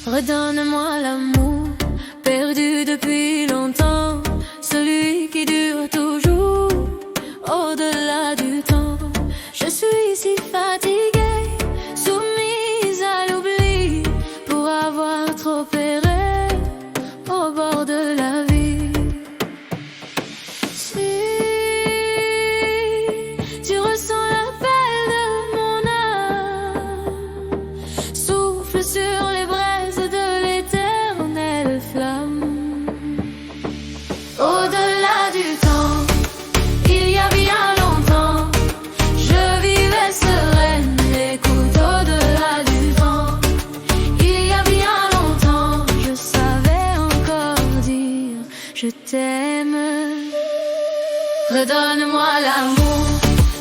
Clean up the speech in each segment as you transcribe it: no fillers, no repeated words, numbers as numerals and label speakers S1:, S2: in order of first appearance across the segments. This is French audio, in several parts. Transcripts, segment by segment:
S1: Redonne-moi l'amour, perdu depuis longtemps, celui qui dure toujours, au-delà du temps. Je suis si fatiguée, soumise à l'oubli, pour avoir trop erré au bord de la vie. Si tu ressens l'appel de mon âme, souffle sur les braises de l'éternelle flamme. Au-delà du temps, il y a bien longtemps, je vivais sereine, écoute, au-delà du temps. Il y a bien longtemps, je savais encore dire je t'aime. Redonne-moi l'amour,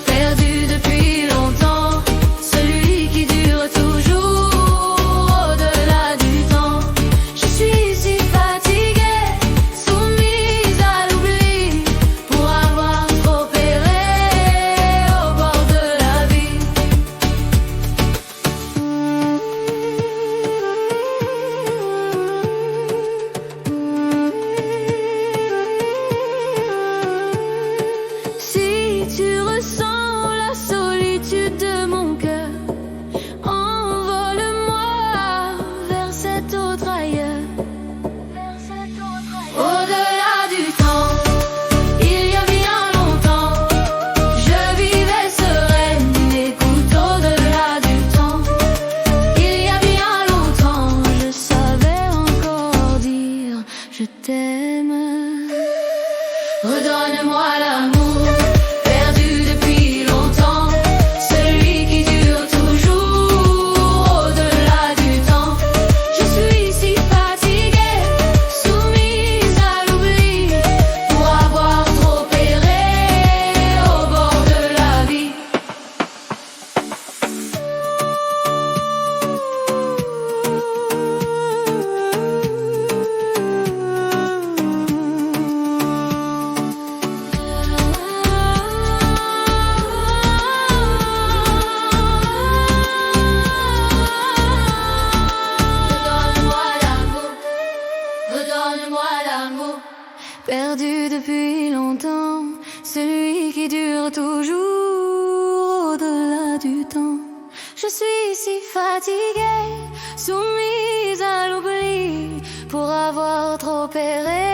S1: perdu depuis longtemps, celui qui dure toujours, au-delà du temps. Je suis si fatiguée, soumise à l'oubli, pour avoir trop erré au bord de la vie. Si tu ressens la solitude de mon cœur, envole-moi vers cet autre ailleurs. Au-delà du temps, il y a bien longtemps, je vivais sereine, écoute, au-delà du temps. Il y a bien longtemps, je savais encore dire je t'aime. Redonne-moi l'amour, perdu depuis longtemps, celui qui dure toujours, au-delà du temps. Je suis si fatiguée, soumise à l'oubli, pour avoir trop erré au bord de la vie. Redonne-moi l'amour, perdu depuis longtemps, celui qui dure toujours, au-delà du temps. Je suis si fatiguée, soumise à l'oubli, pour avoir trop erré